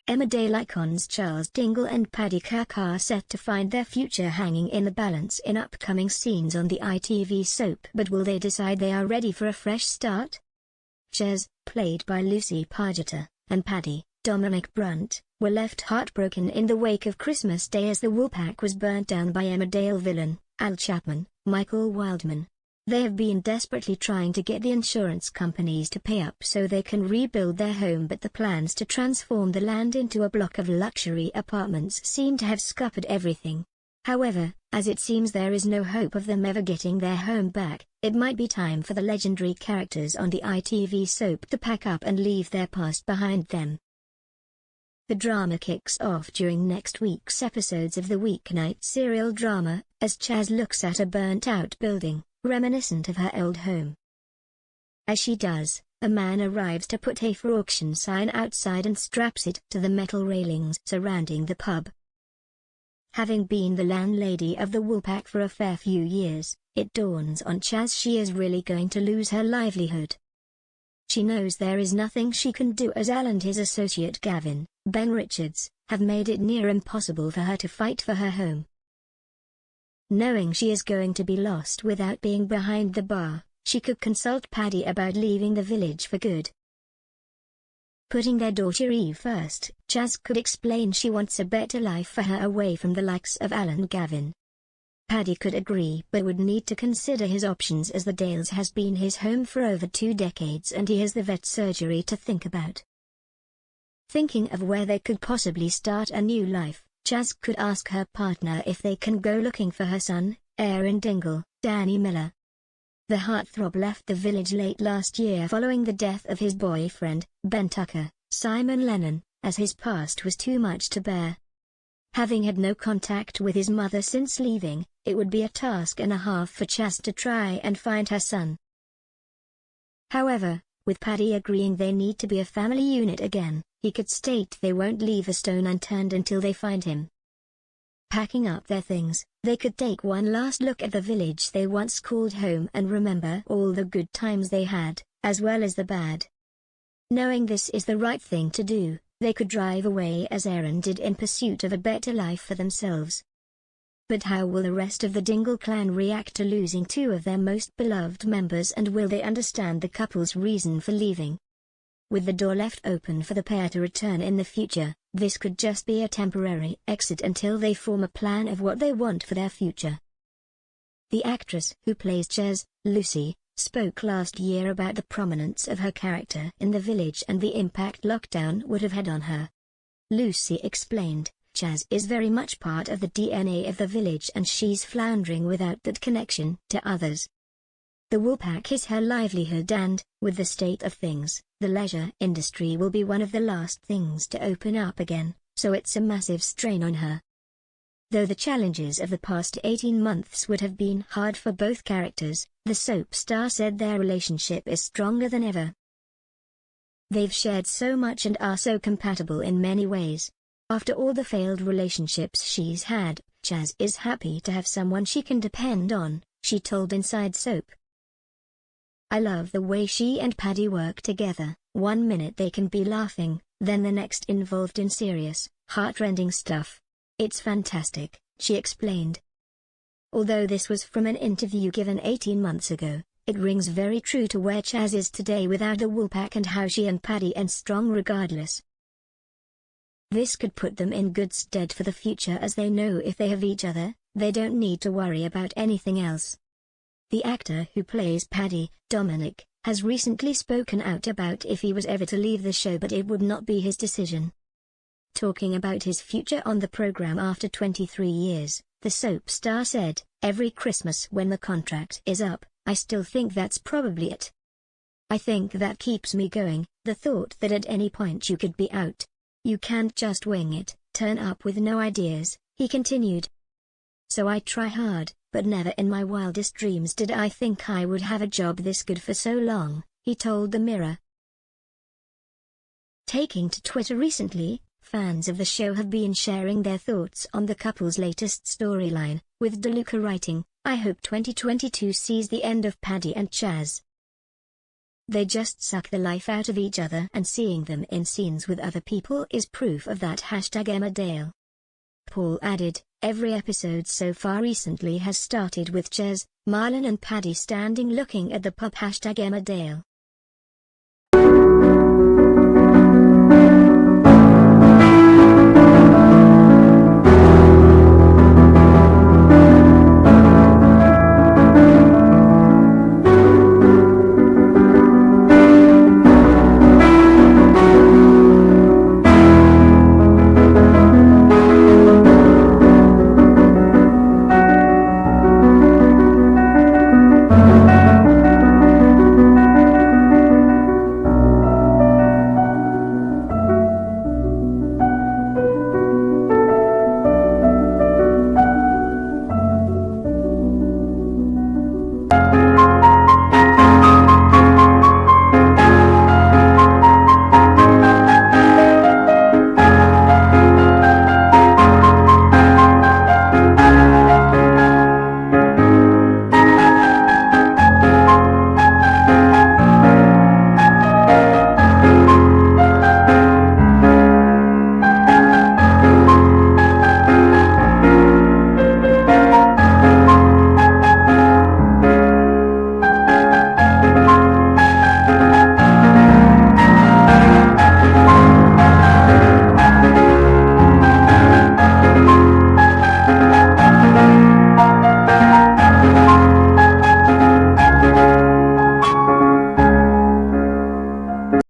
Emmerdale icons Charles Dingle and Paddy Kirk are set to find their future hanging in the balance in upcoming scenes on the ITV soap. But will they decide they are ready for a fresh start? Ches, played by Lucy Pargeter, and Paddy, Dominic Brunt, were left heartbroken in the wake of Christmas Day as the Woolpack was burnt down by Emmerdale villain, Al Chapman, Michael Wildman. They have been desperately trying to get the insurance companies to pay up so they can rebuild their home, but the plans to transform the land into a block of luxury apartments seem to have scuppered everything. However, as it seems there is no hope of them ever getting their home back, it might be time for the legendary characters on the ITV soap to pack up and leave their past behind them. The drama kicks off during next week's episodes of the weeknight serial drama, as Chas looks at a burnt-out building, reminiscent of her old home. As she does, a man arrives to put a for auction sign outside and straps it to the metal railings surrounding the pub. Having been the landlady of the Woolpack for a fair few years, it dawns on Chas she is really going to lose her livelihood. She knows there is nothing she can do, as Al and his associate Gavin, Ben Richards, have made it near impossible for her to fight for her home. Knowing she is going to be lost without being behind the bar, she could consult Paddy about leaving the village for good. Putting their daughter Eve first, Chas could explain she wants a better life for her away from the likes of Al and Gavin. Paddy could agree but would need to consider his options, as the Dales has been his home for over 2 decades and he has the vet surgery to think about. Thinking of where they could possibly start a new life, Chas could ask her partner if they can go looking for her son, Aaron Dingle, Danny Miller. The heartthrob left the village late last year following the death of his boyfriend, Ben Tucker, Simon Lennon, as his past was too much to bear. Having had no contact with his mother since leaving, it would be a task and a half for Chas to try and find her son. However, with Paddy agreeing they need to be a family unit again, he could state they won't leave a stone unturned until they find him. Packing up their things, they could take one last look at the village they once called home and remember all the good times they had, as well as the bad. Knowing this is the right thing to do, they could drive away as Aaron did in pursuit of a better life for themselves. But how will the rest of the Dingle clan react to losing 2 of their most beloved members, and will they understand the couple's reason for leaving? With the door left open for the pair to return in the future, this could just be a temporary exit until they form a plan of what they want for their future. The actress who plays Ches, Lucy, spoke last year about the prominence of her character in the village and the impact lockdown would have had on her. Lucy explained, Ches is very much part of the DNA of the village and she's floundering without that connection to others. The Woolpack is her livelihood and, with the state of things, the leisure industry will be one of the last things to open up again, so it's a massive strain on her. Though the challenges of the past 18 months would have been hard for both characters, the soap star said their relationship is stronger than ever. They've shared so much and are so compatible in many ways. After all the failed relationships she's had, Chas is happy to have someone she can depend on, she told Inside Soap. I love the way she and Paddy work together. One minute they can be laughing, then the next involved in serious, heartrending stuff. It's fantastic, she explained. Although this was from an interview given 18 months ago, it rings very true to where Chas is today without the Woolpack and how she and Paddy are strong regardless. This could put them in good stead for the future, as they know if they have each other, they don't need to worry about anything else. The actor who plays Paddy, Dominic, has recently spoken out about if he was ever to leave the show, but it would not be his decision. Talking about his future on the program after 23 years, the soap star said, "Every Christmas when the contract is up, I still think that's probably it. I think that keeps me going, the thought that at any point you could be out. You can't just wing it, turn up with no ideas," he continued. "So I try hard, but never in my wildest dreams did I think I would have a job this good for so long," he told the Mirror. Taking to Twitter recently, fans of the show have been sharing their thoughts on the couple's latest storyline, with DeLuca writing, "I hope 2022 sees the end of Paddy and Chas. They just suck the life out of each other, and seeing them in scenes with other people is proof of that. #Emmerdale. Paul added, every episode so far recently has started with Ches, Marlon and Paddy standing looking at the pub. #Emmerdale.